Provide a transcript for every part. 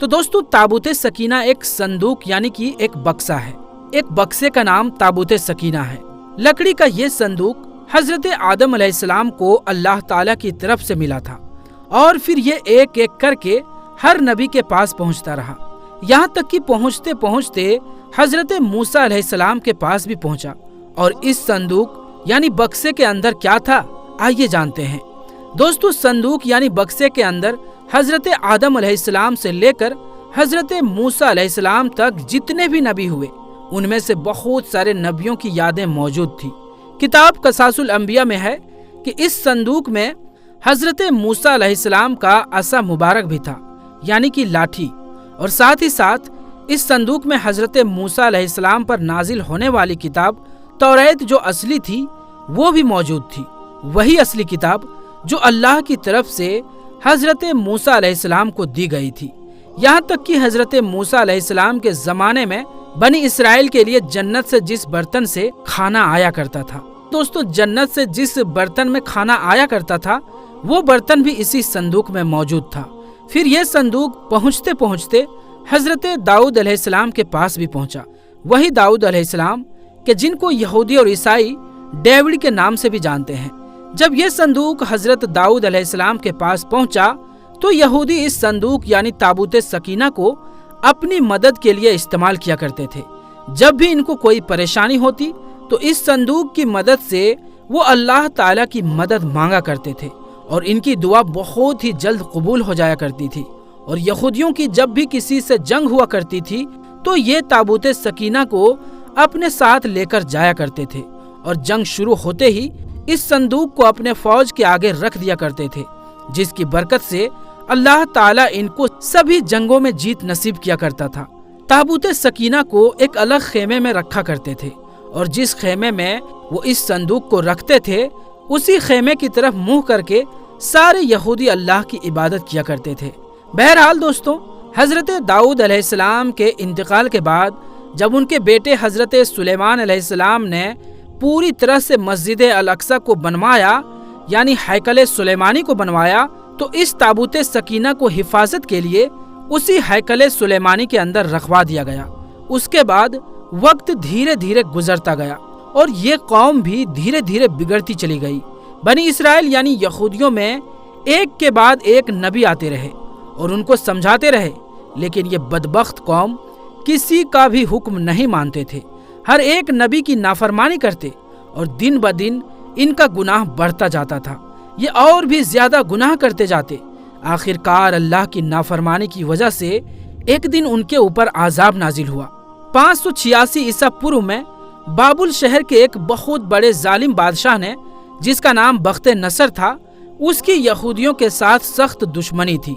تو دوستو تابوت سکینہ ایک صندوق یعنی کہ ایک بکسہ ہے۔ ایک بکسے کا نام تابوت سکینہ ہے۔ لکڑی کا یہ صندوق حضرت آدم علیہ السلام کو اللہ تعالیٰ کی طرف سے ملا تھا، اور پھر یہ ایک ایک کر کے ہر نبی کے پاس پہنچتا رہا، یہاں تک کہ پہنچتے پہنچتے حضرت موسیٰ علیہ السلام کے پاس بھی پہنچا۔ اور اس صندوق یعنی بکسے کے اندر کیا تھا، آئیے جانتے ہیں۔ دوستو صندوق یعنی بکسے کے اندر حضرت آدم علیہ السلام سے لے کر حضرت موسیٰ علیہ السلام تک جتنے بھی نبی ہوئے، ان میں سے بہت سارے نبیوں کی یادیں موجود تھی۔ کتاب قصاص الانبیاء میں ہے کہ اس صندوق میں حضرت موسیٰ علیہ السلام کا عصا مبارک بھی تھا یعنی کہ لاٹھی، اور ساتھ ہی ساتھ اس صندوق میں حضرت موسیٰ علیہ السلام پر نازل ہونے والی کتاب توریت جو اصلی تھی وہ بھی موجود تھی، وہی اصلی کتاب جو اللہ کی طرف سے حضرت موسیٰ علیہ السلام کو دی گئی تھی۔ یہاں تک کہ حضرت موسیٰ علیہ السلام کے زمانے میں بنی اسرائیل کے لیے جنت سے جس برتن سے کھانا آیا کرتا تھا، دوستو جنت سے جس برتن میں کھانا آیا کرتا تھا وہ برتن بھی اسی صندوق میں موجود تھا۔ پھر یہ صندوق پہنچتے پہنچتے حضرت داؤد علیہ السلام کے پاس بھی پہنچا، وہی داؤد علیہ السلام کہ جن کو یہودی اور عیسائی ڈیوڈ کے نام سے بھی جانتے ہیں۔ جب یہ صندوق حضرت داؤد علیہ السلام کے پاس پہنچا تو یہودی اس صندوق یعنی تابوت سکینہ کو اپنی مدد کے لیے استعمال کیا کرتے تھے۔ جب بھی ان کو کوئی پریشانی ہوتی تو اس صندوق کی مدد سے وہ اللہ تعالیٰ کی مدد مانگا کرتے تھے، اور ان کی دعا بہت ہی جلد قبول ہو جایا کرتی تھی۔ اور یہودیوں کی جب بھی کسی سے جنگ ہوا کرتی تھی تو یہ تابوت سکینہ کو اپنے ساتھ لے کر جایا کرتے تھے، اور جنگ شروع ہوتے ہی اس صندوق کو اپنے فوج کے آگے رکھ دیا کرتے تھے، جس کی برکت سے اللہ تعالیٰ ان کو سبھی جنگوں میں جیت نصیب کیا کرتا تھا۔ تابوت سکینہ کو ایک الگ خیمے میں رکھا کرتے تھے، اور جس خیمے میں وہ اس صندوق کو رکھتے تھے اسی خیمے کی طرف منہ کر کے سارے یہودی اللہ کی عبادت کیا کرتے تھے۔ بہرحال دوستو، حضرت داؤد علیہ السلام کے انتقال کے بعد جب ان کے بیٹے حضرت سلیمان علیہ السلام نے پوری طرح سے مسجد الاقصی کو بنوایا یعنی ہیکل سلیمانی کو بنوایا، تو اس تابوت سکینہ کو حفاظت کے لیے اسی ہیکل سلیمانی کے اندر رکھوا دیا گیا۔ اس کے بعد وقت دھیرے دھیرے گزرتا گیا اور یہ قوم بھی دھیرے دھیرے بگڑتی چلی گئی۔ بنی اسرائیل یعنی یہودیوں میں ایک کے بعد ایک نبی آتے رہے اور ان کو سمجھاتے رہے، لیکن یہ بدبخت قوم کسی کا بھی حکم نہیں مانتے تھے، ہر ایک نبی کی نافرمانی کرتے، اور دن بدن ان کا گناہ بڑھتا جاتا تھا، یہ اور بھی زیادہ گناہ کرتے جاتے۔ آخرکار اللہ کی نافرمانی کی وجہ سے ایک دن ان کے اوپر عذاب نازل ہوا۔ 586 عیسیٰ پورو میں بابل شہر کے ایک بہت بڑے ظالم بادشاہ نے، جس کا نام بخت نصر تھا، اس کی یہودیوں کے ساتھ سخت دشمنی تھی،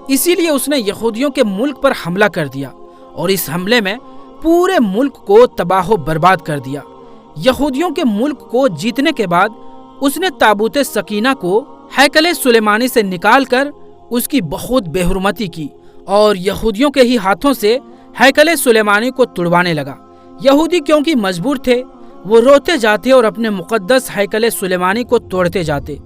اسی لیے اس نے یہودیوں کے ملک پر حملہ کر دیا، اور اس حملے میں پورے ملک کو تباہ و برباد کر دیا۔ یہودیوں کے ملک کو جیتنے کے بعد اس نے تابوت سکینہ کو ہیکل سلیمانی سے نکال کر اس کی بہت بے حرمتی کی، اور یہودیوں کے ہی ہاتھوں سے ہیکل سلیمانی کو توڑوانے لگا۔ یہودی کیونکہ مجبور تھے، وہ روتے جاتے اور اپنے مقدس ہیکل سلیمانی کو توڑتے جاتے۔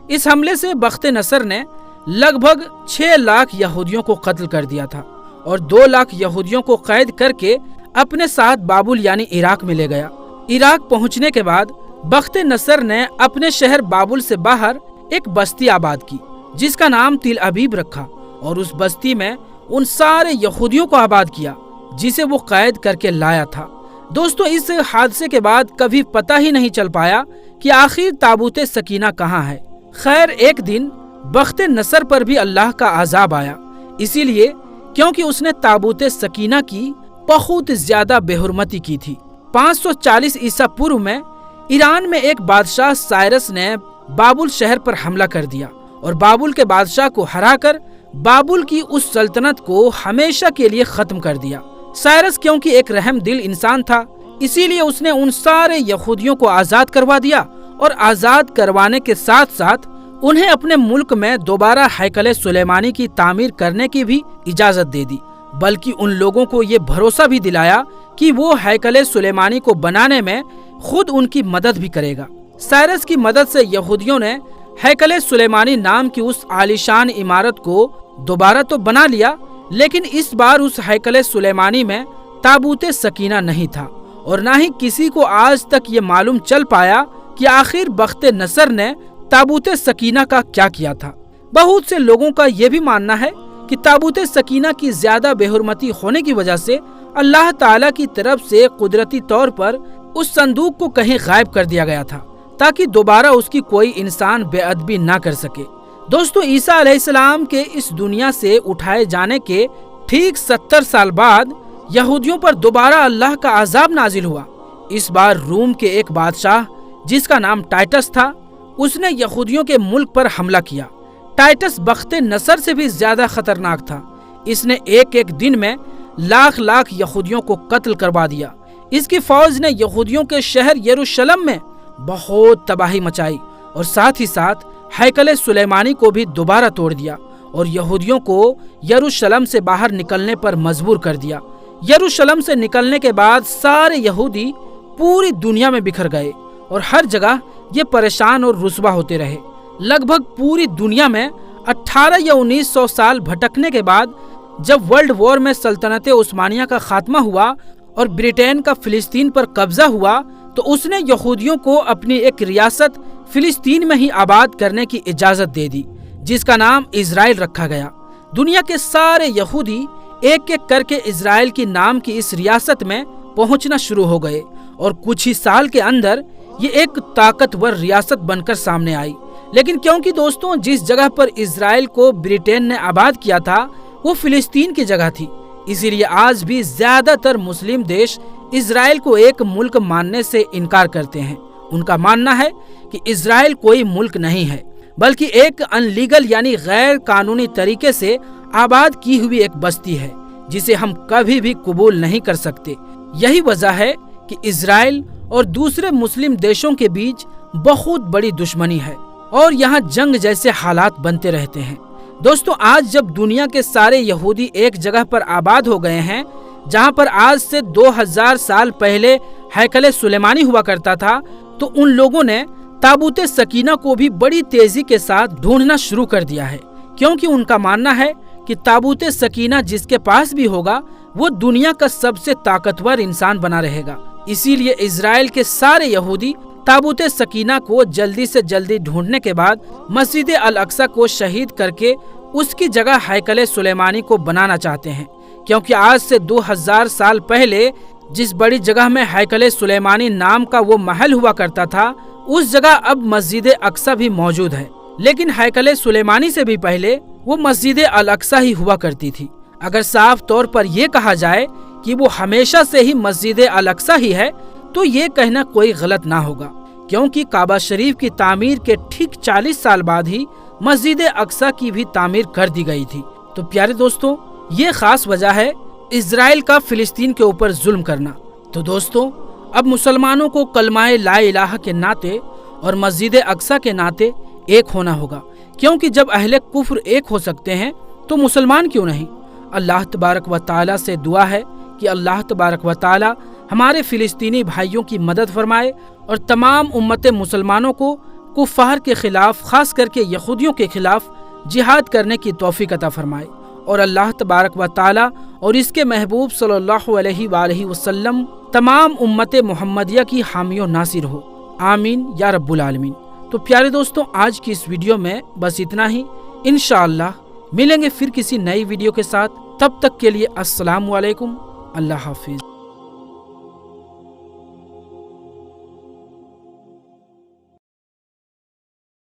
اس حملے سے بخت نصر نے لگ بھگ 6 لاکھ یہودیوں کو قتل کر دیا تھا، اور 2 لاکھ یہودیوں کو قید کر کے اپنے ساتھ بابل یعنی عراق میں لے گیا۔ عراق پہنچنے کے بعد بخت نصر نے اپنے شہر بابل سے باہر ایک بستی آباد کی جس کا نام تل ابیب رکھا، اور اس بستی میں ان سارے یہودیوں کو آباد کیا جسے وہ قید کر کے لایا تھا۔ دوستو، اس حادثے کے بعد کبھی پتہ ہی نہیں چل پایا کہ آخر تابوت سکینہ کہاں ہے۔ خیر، ایک دن بخت نصر پر بھی اللہ کا عذاب آیا، اسی لیے کیونکہ اس نے تابوت سکینہ کی بہت زیادہ بے حرمتی کی تھی۔ 540 عیسیٰ پورو میں ایران میں ایک بادشاہ سائرس نے بابل شہر پر حملہ کر دیا، اور بابل کے بادشاہ کو ہرا کر بابل کی اس سلطنت کو ہمیشہ کے لیے ختم کر دیا۔ سائرس کیونکہ ایک رحم دل انسان تھا، اسی لیے اس نے ان سارے یہودیوں کو آزاد کروا دیا، اور آزاد کروانے کے ساتھ ساتھ انہیں اپنے ملک میں دوبارہ ہیکل سلیمانی کی تعمیر کرنے کی بھی اجازت دے دی، بلکہ ان لوگوں کو یہ بھروسہ بھی دلایا کہ وہ ہیکل سلیمانی کو بنانے میں خود ان کی مدد بھی کرے گا۔ سائرس کی مدد سے یہودیوں نے ہیکل سلیمانی نام کی اس عالیشان عمارت کو دوبارہ تو بنا لیا، لیکن اس بار اس ہیکل سلیمانی میں تابوت سکینہ نہیں تھا، اور نہ ہی کسی کو آج تک یہ معلوم چل پایا کہ آخر بخت نصر نے تابوت سکینہ کا کیا کیا تھا۔ بہت سے لوگوں کا یہ بھی ماننا ہے کہ تابوت سکینہ کی زیادہ بے حرمتی ہونے کی وجہ سے اللہ تعالیٰ کی طرف سے قدرتی طور پر اس صندوق کو کہیں غائب کر دیا گیا تھا تاکہ دوبارہ اس کی کوئی انسان بے ادبی نہ کر سکے۔ دوستو، عیسیٰ علیہ السلام کے اس دنیا سے اٹھائے جانے کے ٹھیک 70 سال بعد یہودیوں پر دوبارہ اللہ کا عذاب نازل ہوا۔ اس بار روم کے ایک بادشاہ جس کا نام ٹائٹس تھا، اس نے یہودیوں کے ملک پر حملہ کیا۔ ٹائٹس بخت نصر سے بھی زیادہ خطرناک تھا۔ اس نے ایک دن میں لاکھ یہودیوں کو قتل کروا دیا۔ اس کی فوج نے یہودیوں کے شہر یروشلم میں بہت تباہی مچائی اور ساتھ ہی ساتھ ہیکل سلیمانی کو بھی دوبارہ توڑ دیا اور یہودیوں کو یروشلم سے باہر نکلنے پر مجبور کر دیا۔ یروشلم سے نکلنے کے بعد سارے یہودی پوری دنیا میں بکھر گئے اور ہر جگہ یہ پریشان اور رسوا ہوتے رہے۔ لگ بھگ پوری دنیا میں 18 یا 1900 سال بھٹکنے کے بعد جب ورلڈ وار میں سلطنت عثمانیہ کا خاتمہ ہوا اور برٹین کا فلسطین پر قبضہ ہوا تو اس نے یہودیوں کو اپنی ایک ریاست فلسطین میں ہی آباد کرنے کی اجازت دے دی، جس کا نام اسرائیل رکھا گیا۔ دنیا کے سارے یہودی ایک کر کے اسرائیل کی نام کی اس ریاست میں پہنچنا شروع ہو گئے اور کچھ ہی سال کے اندر یہ ایک طاقتور ریاست بن کر سامنے آئی۔ لیکن کیونکہ دوستوں جس جگہ پر اسرائیل کو برٹین نے آباد کیا تھا وہ فلسطین کی جگہ تھی، اسی لیے آج بھی زیادہ تر مسلم دیش اسرائیل کو ایک ملک ماننے سے انکار کرتے ہیں۔ ان کا ماننا ہے کہ اسرائیل کوئی ملک نہیں ہے بلکہ ایک ان لیگل یعنی غیر قانونی طریقے سے آباد کی ہوئی ایک بستی ہے جسے ہم کبھی بھی قبول نہیں کر سکتے۔ یہی وجہ ہے کہ اسرائیل اور دوسرے مسلم دیشوں کے بیچ بہت بڑی دشمنی ہے اور یہاں جنگ جیسے حالات بنتے رہتے ہیں۔ دوستو، آج جب دنیا کے سارے یہودی ایک جگہ پر آباد ہو گئے ہیں جہاں پر آج سے 2000 سال پہلے ہیکل سلیمانی ہوا کرتا تھا، تو ان لوگوں نے تابوت سکینہ کو بھی بڑی تیزی کے ساتھ ڈھونڈنا شروع کر دیا ہے، کیونکہ ان کا ماننا ہے کہ تابوت سکینہ جس کے پاس بھی ہوگا وہ دنیا کا سب سے طاقتور انسان بنا رہے گا۔ اسی لیے اسرائیل کے سارے یہودی تابوت سکینہ کو جلدی سے جلدی ڈھونڈنے کے بعد مسجد الاقصی کو شہید کر کے اس کی جگہ ہیکل سلیمانی کو بنانا چاہتے ہیں، کیونکہ آج سے 2000 سال پہلے جس بڑی جگہ میں ہیکل سلیمانی نام کا وہ محل ہوا کرتا تھا اس جگہ اب مسجد اقصی بھی موجود ہے، لیکن ہیکل سلیمانی سے بھی پہلے وہ مسجد الاقصی ہی ہوا کرتی تھی۔ اگر صاف طور پر یہ کہا جائے کہ وہ ہمیشہ سے ہی مسجد الاقصی ہی ہے تو یہ کہنا کوئی غلط نہ ہوگا، کیونکہ کعبہ شریف کی تعمیر کے ٹھیک 40 سال بعد ہی مسجد اقصی کی بھی تعمیر کر دی گئی تھی۔ تو پیارے دوستوں، یہ خاص وجہ ہے اسرائیل کا فلسطین کے اوپر ظلم کرنا۔ تو دوستوں، اب مسلمانوں کو کلمہ لا الہ کے ناطے اور مسجد اقصی کے ناطے ایک ہونا ہوگا، کیونکہ جب اہل کفر ایک ہو سکتے ہیں تو مسلمان کیوں نہیں؟ اللہ تبارک و تعالیٰ سے دعا ہے کہ اللہ تبارک و تعالیٰ ہمارے فلسطینی بھائیوں کی مدد فرمائے اور تمام امت مسلمانوں کو کفار کے خلاف، خاص کر کے یہودیوں کے خلاف جہاد کرنے کی توفیق عطا فرمائے، اور اللہ تبارک و تعالیٰ اور اس کے محبوب صلی اللہ علیہ وآلہ وسلم تمام امت محمدیہ کی حامی و ناصر ہو، آمین یا رب العالمین۔ تو پیارے دوستوں، آج کی اس ویڈیو میں بس اتنا ہی۔ انشاءاللہ ملیں گے پھر کسی نئی ویڈیو کے ساتھ، تب تک کے لیے السلام علیکم، اللہ حافظ۔